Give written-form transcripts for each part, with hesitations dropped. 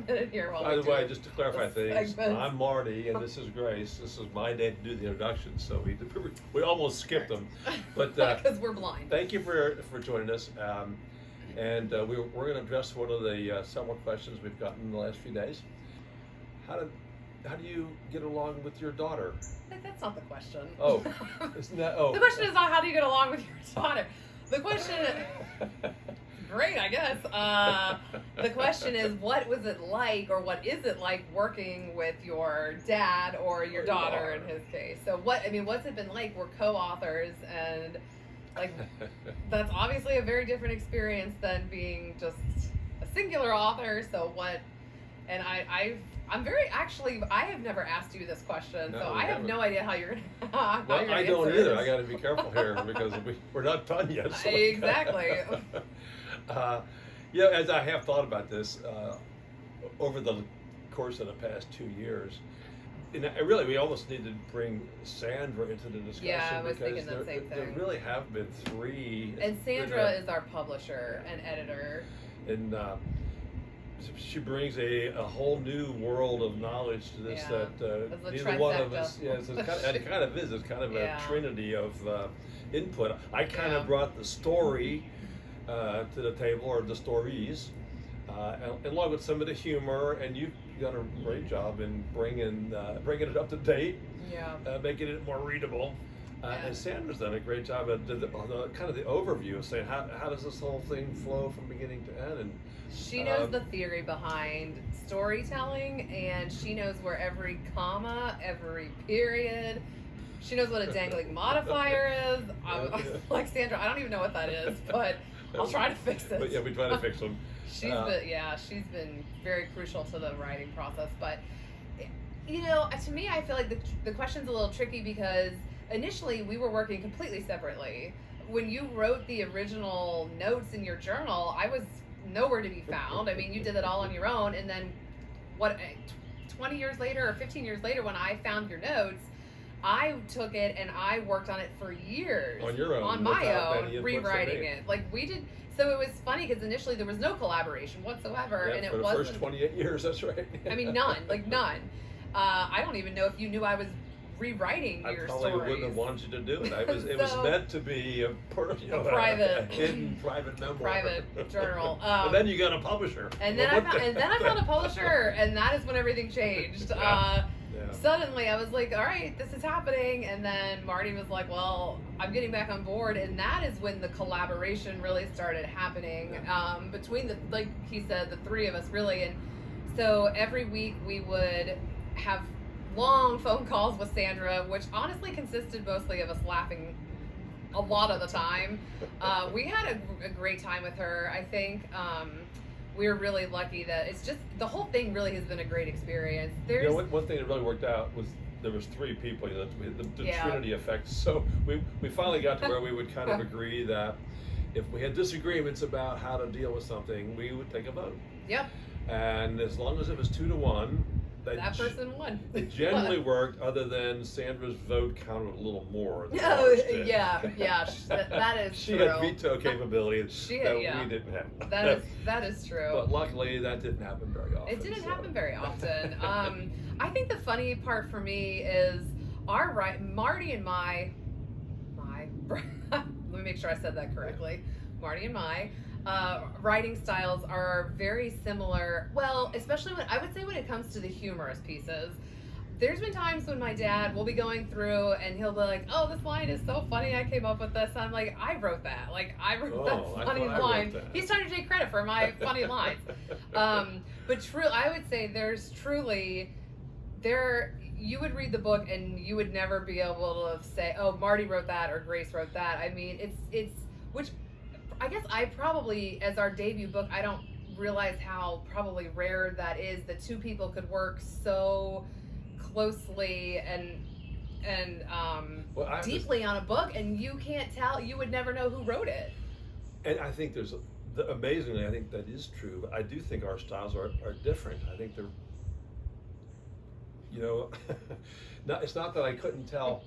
minute here while By the we way, do just to clarify the things, segments. I'm Marty and this is Grace. This is my day to do the introduction, so we almost skipped them. But because we're blind. thank you for joining us. And we're going to address one of the several questions we've gotten in the last few days. How do you get along with your daughter? That's not the question. Oh, isn't that? Oh, the question is not how do you get along with your daughter. The question, great, I guess. The question is, what was it like, or what is it like working with your dad or your daughter in his case? So what's it been like? We're co-authors, and like that's obviously a very different experience than being just a singular author. So what? And I'm very I have never asked you this question, so I have no idea how you're gonna. Well, I don't either. I got to be careful here because we're not done yet. So exactly. Yeah, as I have thought about this over the course of the past 2 years, and we almost need to bring Sandra into the discussion. Yeah, I was because thinking the same thing. There really have been three. And Sandra is our publisher and editor. And she brings a whole new world of knowledge to this that neither one of us. Yeah, it's kind of a trinity of input. I kind of brought the story to the table, or the stories, along with some of the humor, and you've done a great job in bringing it up to date, making it more readable. And Sandra's done a great job at the kind of the overview of saying how does this whole thing flow from beginning to end. And she knows the theory behind storytelling, and she knows where every comma, every period. She knows what a dangling modifier is. Like Sandra, I don't even know what that is, but I'll try to fix it. But yeah, we try to fix them. She's been very crucial to the writing process. But to me, I feel like the question's a little tricky because initially we were working completely separately. When you wrote the original notes in your journal, I was nowhere to be found. I mean, you did it all on your own, and then 20 years later or 15 years later, when I found your notes, I took it and I worked on it for years on your own, on my own, rewriting it. Like we did. So it was funny because initially there was no collaboration whatsoever, and it for the wasn't. First 28 years, that's right. I mean, none. I don't even know if you knew I was rewriting your stories. I probably wouldn't have wanted you to do it. It was meant to be a hidden private memoir, private journal. But then you got a publisher. And then I found a publisher, and that is when everything changed. Suddenly, I was like, all right, this is happening. And then Marty was like, well, I'm getting back on board. And that is when the collaboration really started happening between like he said, the three of us really. And so every week we would have long phone calls with Sandra, which honestly consisted mostly of us laughing a lot of the time. We had a great time with her. I think we're really lucky that it's just the whole thing really has been a great experience. One thing that really worked out was there was three people, the Trinity effect. So we finally got to where we would kind of agree that if we had disagreements about how to deal with something, we would take a vote. Yep. And as long as it was 2-1, that person won. It generally worked, other than Sandra's vote counted a little more. That is she true. had veto capability that we didn't have. That is true. But luckily, that didn't happen very often. It didn't happen very often. I think the funny part for me is Marty and my let me make sure I said that correctly. Marty and my writing styles are very similar. Well, especially when it comes to the humorous pieces. There's been times when my dad will be going through and he'll be like, "Oh, this line is so funny. I came up with this." And I'm like, "I wrote that. Like, I wrote that funny line." He's trying to take credit for my funny lines. But I would say you would read the book and you would never be able to say, "Oh, Marty wrote that" or "Grace wrote that." I mean, it's which I guess I probably, as our debut book, I don't realize how probably rare that is that two people could work so closely and deeply on a book, and you can't tell, you would never know who wrote it. And I think amazingly, I think that is true, but I do think our styles are different. I think they're, it's not that I couldn't tell.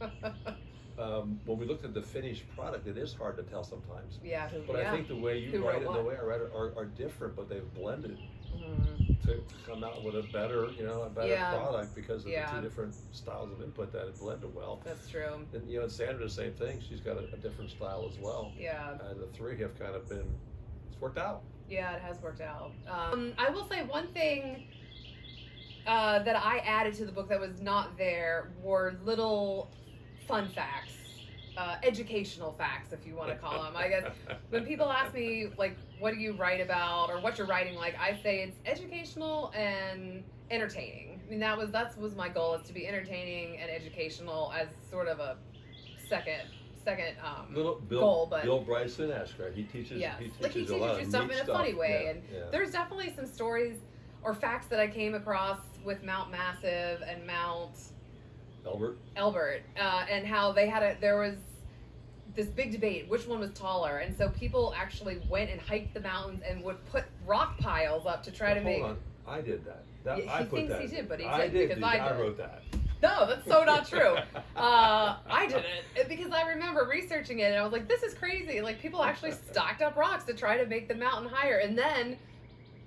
When we looked at the finished product, it is hard to tell sometimes. Yeah. But I think the way you write it and the way I write it are different, but they've blended. Mm-hmm. to come out with a better, product because of the two different styles of input that have blended well. That's true. And and Sandra, the same thing. She's got a different style as well. Yeah. And the three have kind of it's worked out. Yeah, it has worked out. I will say one thing that I added to the book that was not there were little fun facts. Educational facts, if you want to call them. I guess when people ask me, like, what do you write about or what you're writing like, I say it's educational and entertaining. I mean, that was my goal, is to be entertaining and educational as sort of a second goal. But Bill Bryson, ask her. He teaches. Yes. He teaches, like he teaches a lot you of stuff in a funny way, there's definitely some stories or facts that I came across with Mount Massive and Mount Elbert, and how there was this big debate, which one was taller, and so people actually went and hiked the mountains and would put rock piles up to try to make. Hold on, I did that. He thinks he did, but he didn't because I did. I wrote that. No, that's so not true. I didn't, because I remember researching it and I was like, this is crazy. Like, people actually stacked up rocks to try to make the mountain higher, and then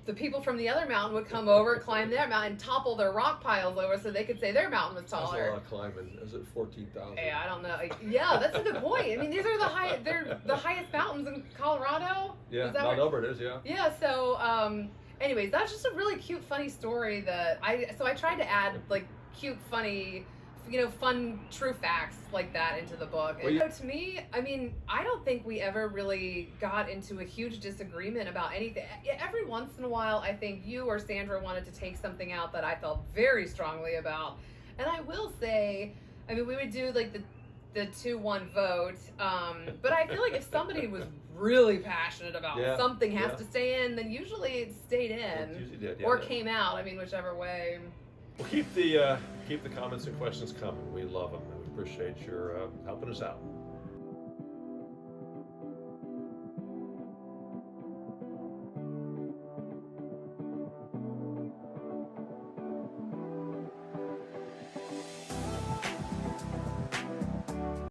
the people from the other mountain would come over, climb their mountain, and topple their rock piles over so they could say their mountain was taller. That's a lot of climbing. Is it 14,000? Yeah, I don't know. Yeah, that's a good point. I mean, these are they're the highest mountains in Colorado. Yeah, Mount Elbert is, yeah. Yeah, so, anyways, that's just a really cute, funny story that I tried to add, like, cute, funny, fun, true facts like that into the book. Well, and to me, I mean, I don't think we ever really got into a huge disagreement about anything. Every once in a while, I think you or Sandra wanted to take something out that I felt very strongly about. And I will say, I mean, we would do like the 2-1 vote, but I feel like if somebody was really passionate about something has to stay in, then usually it stayed in, it usually did, or came out. I mean, whichever way. Well, keep the comments and questions coming. We love them, and we appreciate your helping us out.